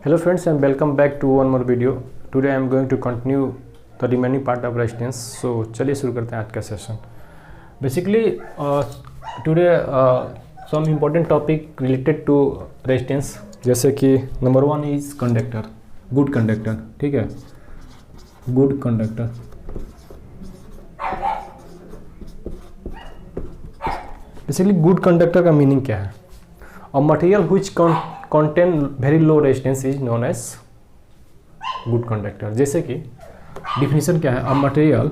Hello friends and welcome back to one more video. Today I am going to continue the remaining part of resistance. So चलिए शुरू करते हैं आज का session. Basically today some important topic related to resistance, जैसे कि number 1 is conductor, good conductor. ठीक है, good conductor. Basically good conductor का मीनिंग क्या है? A material which contain very low resistance is known as good conductor. जैसे कि definition क्या है? A material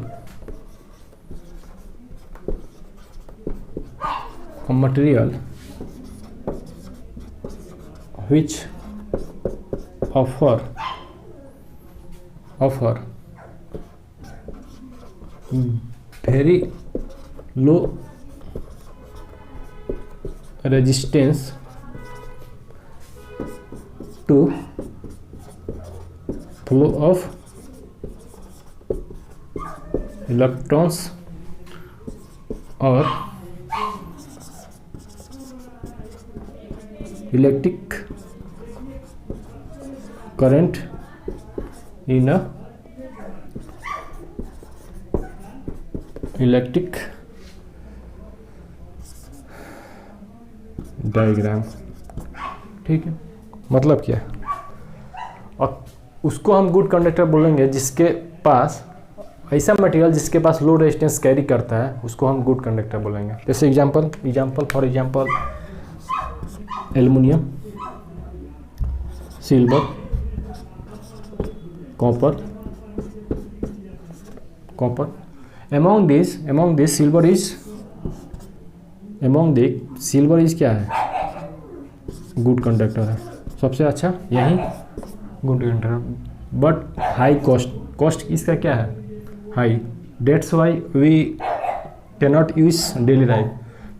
which offer very low resistance to flow of electrons or electric current in a electric diagram. ठीक है, मतलब क्या है? और उसको हम गुड कंडक्टर बोलेंगे जिसके पास ऐसा मटेरियल जिसके पास लो रेजिस्टेंस कैरी करता है, उसको हम गुड कंडक्टर बोलेंगे. जैसे for example aluminium, silver, copper. among this silver is क्या है? गुड कंडक्टर है. सबसे अच्छा यही good conductor. But high cost इसका क्या है? High. That's why we cannot use daily life.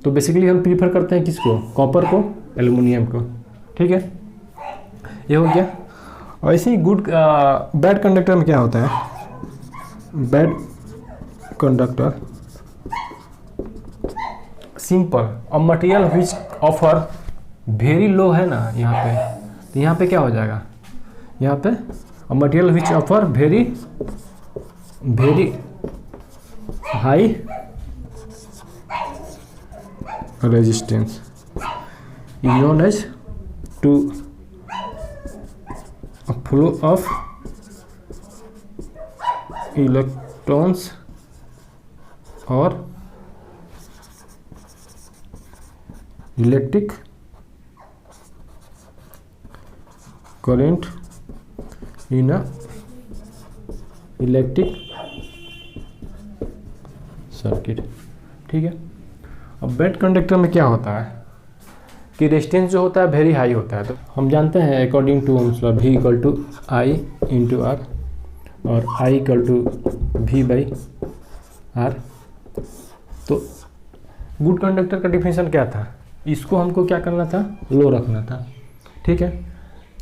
तो बेसिकली हम प्रीफर करते हैं किसको? कॉपर को, एल्युमिनियम को. ठीक है, ये हो गया. और ऐसे ही बैड कंडक्टर में क्या होता है? Bad conductor simple. A material which offer very low है ना यहाँ पे, तो यहाँ पे क्या हो जाएगा? यहाँ पे a material which offer very high resistance is known as to flow of electrons और electric current in a electric circuit. ठीक है. अब बैड कंडक्टर में क्या होता है कि रेजिस्टेंस जो होता है वेरी हाई होता है. तो हम जानते हैं according to Ohm's law V equal to I into R और I equal to V by R. तो गुड कंडक्टर का डिफिनेशन क्या था? इसको हमको क्या करना था? लो रखना था. ठीक है,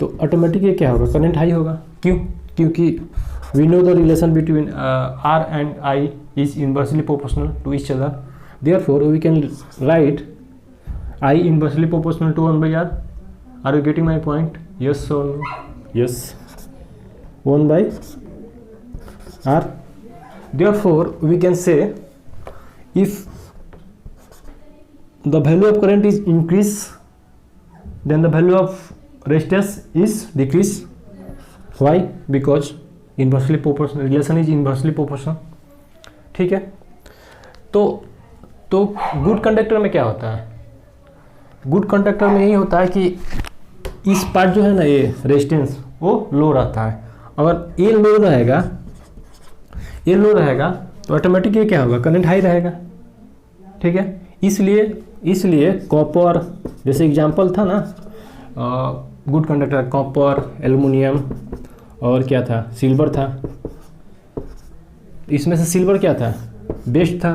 तो ऑटोमेटिकली क्या होगा? करंट हाई होगा. क्यों? क्योंकि we know the relation between R and I is inversely proportional to each other. Therefore we can write I inversely proportional to 1 by R. Are you getting my point? Yes or no? Yes. 1 by R. Therefore, we can say if the value of current is increase, then the value of resistance is decrease. Why? Because inversely proportional relation is inversely proportional. ठीक है. तो good conductor में क्या होता है? Good conductor में यही होता है कि इस पार्ट जो है ना, ये रेजिस्टेंस वो लो रहता है. अगर ये लो रहेगा तो ऑटोमेटिक ये क्या होगा? करंट हाई रहेगा. ठीक है, इसलिए कॉपर, जैसे एग्जांपल था ना गुड कंडक्टर, कॉपर, एल्युमिनियम और क्या था? सिल्वर था. इसमें से सिल्वर क्या था? Best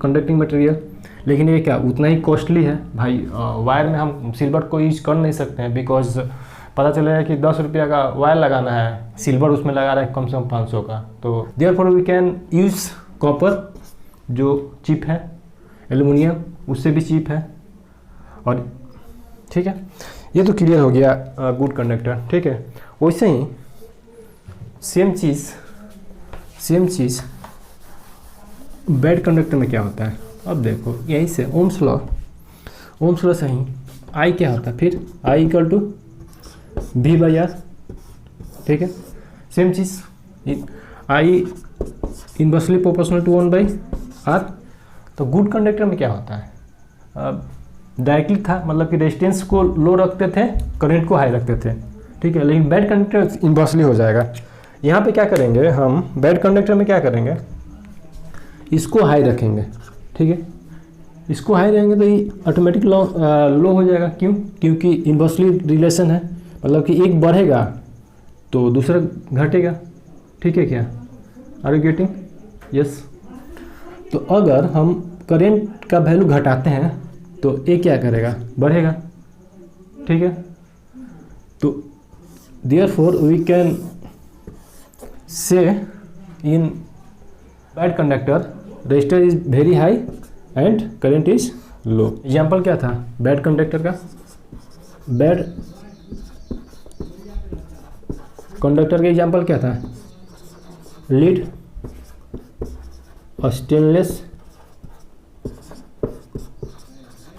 conducting material. लेकिन ये क्या उतना ही कॉस्टली है भाई. वायर में हम सिल्वर को यूज कर नहीं सकते हैं, बिकॉज पता चलेगा कि 10 रुपया का वायर लगाना है, सिल्वर उसमें लगा रहा है कम से कम 500 का. तो therefore we can use copper जो चीप है, एल्युमिनियम उससे भी चीप है. और ठीक है, ये तो क्लियर हो गया गुड कंडक्टर, ठीक है। वैसे ही सेम चीज़ बैड कंडक्टर में क्या होता है। अब देखो यही से ओम्स लॉ से ही आई क्या होता है, फिर I equal to V by R, ठीक है। सेम चीज़ I inversely proportional to 1 by R. तो गुड कंडक्टर में क्या होता है, डायरेक्टली था, मतलब कि रेजिस्टेंस को लो रखते थे, करंट को हाई रखते थे, ठीक है। लेकिन बैड कंडक्टर इनवर्सली हो जाएगा। यहाँ पे क्या करेंगे हम, बैड कंडक्टर में क्या करेंगे, इसको हाई रखेंगे, ठीक है। इसको हाई रहेंगे तो ये ऑटोमेटिक लो हो जाएगा। क्यों? क्योंकि इनवर्सली रिलेशन है, मतलब कि एक बढ़ेगा तो दूसरा घटेगा, ठीक है। क्या आर यू गेटिंग? यस। तो अगर हम करंट का वैल्यू घटाते हैं तो ये क्या करेगा, बढ़ेगा, ठीक है। तो therefore we can say in bad conductor resistor is very high and current is low. Example क्या था बैड कंडक्टर का, बैड कंडक्टर का एग्जाम्पल क्या था, लीड, स्टेनलेस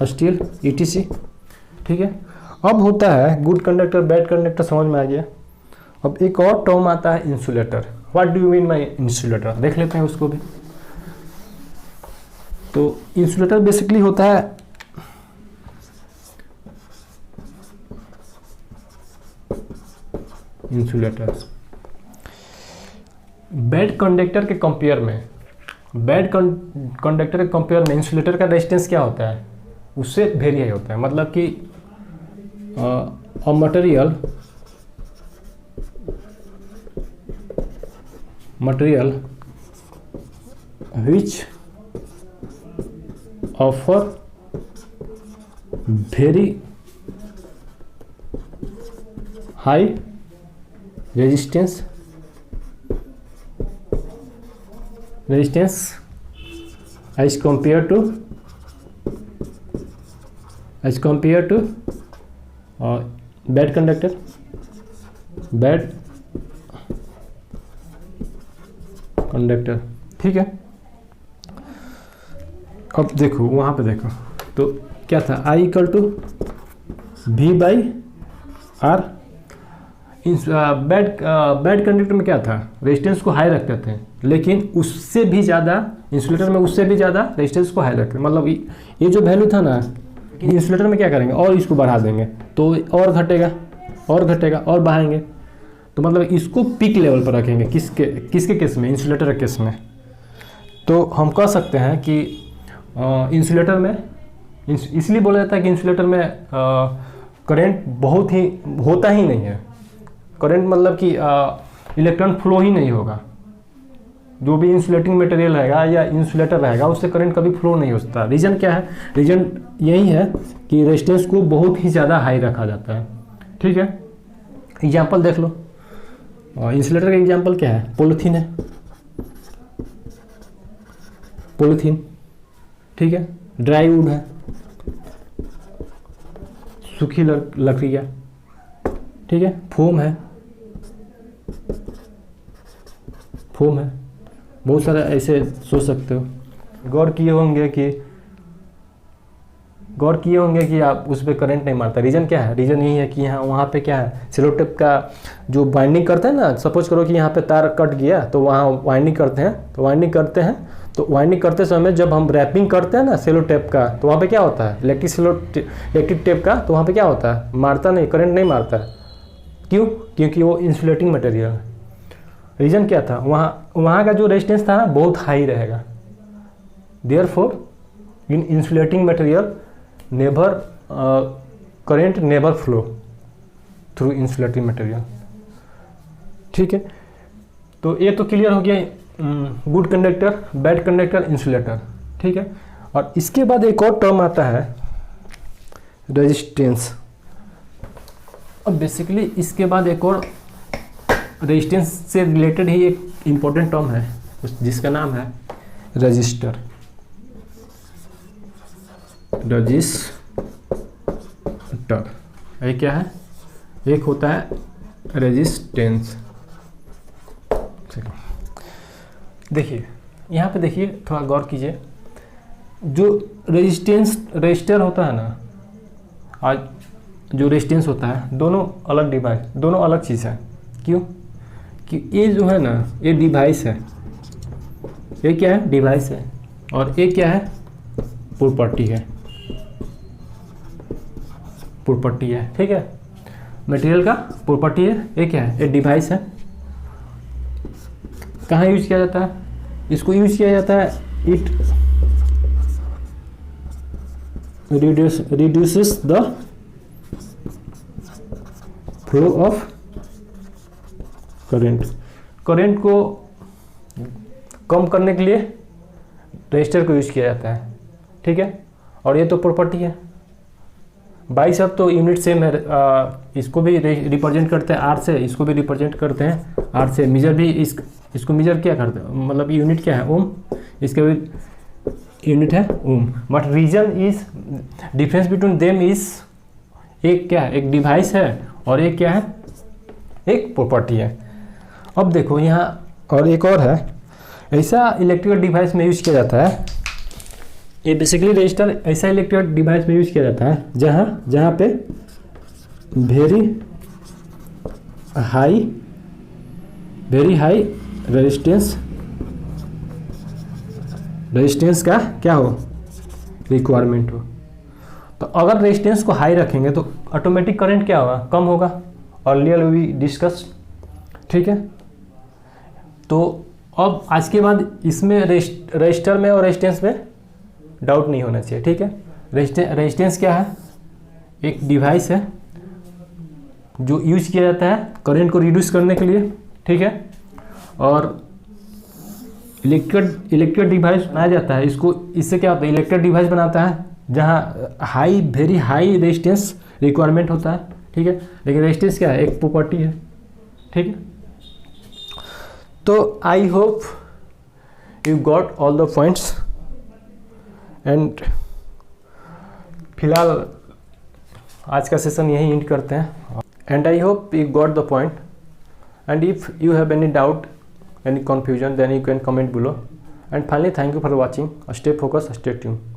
स्टील, ETC, ठीक है। अब होता है गुड कंडक्टर बैड कंडक्टर, समझ में आ गया। अब एक और टर्म आता है insulator. What do you mean by insulator, देख लेते हैं उसको भी। तो इंसुलेटर बेसिकली होता है इंसुलेटर बैड कंडक्टर के कंपेयर में, बैड कंडक्टर के कंपेयर में इंसुलेटर का रेजिस्टेंस क्या होता है, उससे वेरी हाई होता है। मतलब कि material which offer very high resistance as compared to bad conductor, ठीक है। अब देखो वहाँ पे देखो तो क्या था, I equal to V by R. Bad conductor में क्या था, रेजिस्टेंस को हाई रखते थे, लेकिन उससे भी ज़्यादा इंसुलेटर में उससे भी ज़्यादा रेजिस्टेंस को हाई रखते, मतलब ये जो वैल्यू था ना, इंसुलेटर में क्या करेंगे और इसको बढ़ा देंगे तो और घटेगा और बढ़ाएंगे। तो मतलब इसको पीक लेवल पर रखेंगे, किसके केस में, इंसुलेटर के केस में। तो हम कह सकते हैं कि इंसुलेटर में इसलिए बोला जाता है कि इंसुलेटर में करंट बहुत ही होता ही नहीं है। करंट मतलब कि इलेक्ट्रॉन फ्लो ही नहीं होगा। जो भी इंसुलेटिंग मटेरियल रहेगा या इंसुलेटर रहेगा उससे करंट कभी फ्लो नहीं होता। रीज़न क्या है, रीज़न यही है कि रेजिस्टेंस को बहुत ही ज़्यादा हाई रखा जाता है, ठीक है। एग्जाम्पल देख लो, इंसुलेटर का एग्जाम्पल क्या है, पॉलीथीन है, पॉलीथीन, ठीक है। ड्राई वुड है, सूखी लकड़ियाँ, ठीक है। फोम है, बहुत सारे ऐसे सोच सकते हो। गौर किए होंगे कि आप उस पर करंट नहीं मारता। रीज़न क्या है, रीज़न यही है कि यहाँ वहाँ पे क्या है, सेलो टेप का जो बाइंडिंग करते हैं ना, सपोज करो कि यहाँ पे तार कट गया तो वहाँ वाइंडिंग करते हैं, तो वाइंडिंग करते समय जब हम रैपिंग करते हैं ना सेलो टेप का, तो वहाँ पे क्या होता है, इलेक्ट्रिक टेप का, तो वहाँ पे क्या होता है, मारता नहीं, करंट नहीं मारता है। क्यों? क्योंकि वो इंसुलेटिंग मटेरियल है। रीज़न क्या था, वहाँ का जो रेजिस्टेंस था ना बहुत हाई रहेगा। Therefore in insulating material current never flow through insulating material, ठीक है। तो ये तो क्लियर हो गया good conductor, bad conductor, insulator, ठीक है। और इसके बाद एक और टर्म आता है रेजिस्टेंस। अब बेसिकली इसके बाद एक और रेजिस्टेंस से रिलेटेड ही एक इम्पोर्टेंट टर्म है जिसका नाम है रजिस्टर। ये क्या है, एक होता है रेजिस्टेंस। देखिए यहाँ पे देखिए, थोड़ा गौर कीजिए, जो रेजिस्टर होता है ना, आज जो रेजिस्टेंस होता है, दोनों अलग डिवाइस, दोनों अलग चीज़ है। क्यों? कि ये जो है ना, ये डिवाइस है, ये क्या है, डिवाइस है, और ये क्या है, प्रॉपर्टी है, प्रॉपर्टी है, ठीक है। मटेरियल का प्रॉपर्टी है, ये क्या है, ये डिवाइस है। कहाँ यूज किया जाता है? इसको यूज किया जाता है, it reduces the flow of current। Current को कम करने के लिए रेजिस्टर को यूज किया जाता है, ठीक है। और ये तो प्रॉपर्टी है। बाई सब तो यूनिट सेम है, इसको भी रिप्रेजेंट करते हैं आर से, इसको भी रिप्रेजेंट करते हैं आर से। मीजर भी इसको मीजर क्या करते हैं, मतलब यूनिट क्या है, ओम, इसके भी यूनिट है ohm. But reason is difference between them is, एक क्या है, एक डिवाइस है, और एक क्या है, एक प्रॉपर्टी है। अब देखो यहाँ और एक और है, ऐसा इलेक्ट्रिकल डिवाइस में यूज किया जाता है, ये बेसिकली रजिस्टर ऐसा इलेक्ट्रिकल डिवाइस में यूज किया जाता है जहाँ पे वेरी हाई रेजिस्टेंस का क्या हो, रिक्वायरमेंट हो। तो अगर रेजिस्टेंस को हाई रखेंगे तो ऑटोमेटिक करंट क्या होगा, कम होगा। अर्लियर वी डिस्कस, ठीक है। तो अब आज के बाद इसमें रजिस्टर में और रेजिस्टेंस में डाउट नहीं होना चाहिए, ठीक है। रेजिस्टेंस क्या है, एक डिवाइस है जो यूज किया जाता है करंट को रिड्यूस करने के लिए, ठीक है। और इलेक्ट्रिकल डिवाइस बनाया जाता है, इसको, इससे क्या होता है, इलेक्ट्रिकल डिवाइस बनाता है जहाँ वेरी हाई रेजिस्टेंस रिक्वायरमेंट होता है, ठीक है। लेकिन रेजिस्टेंस क्या है, एक प्रॉपर्टी है, ठीक है। तो I hope you got all the points, and फिलहाल आज का सेशन यही एंड करते हैं। And I hope you got the point, and if you have any doubt, any confusion, then you can comment below. And finally, thank you for watching. Stay focused, stay tuned.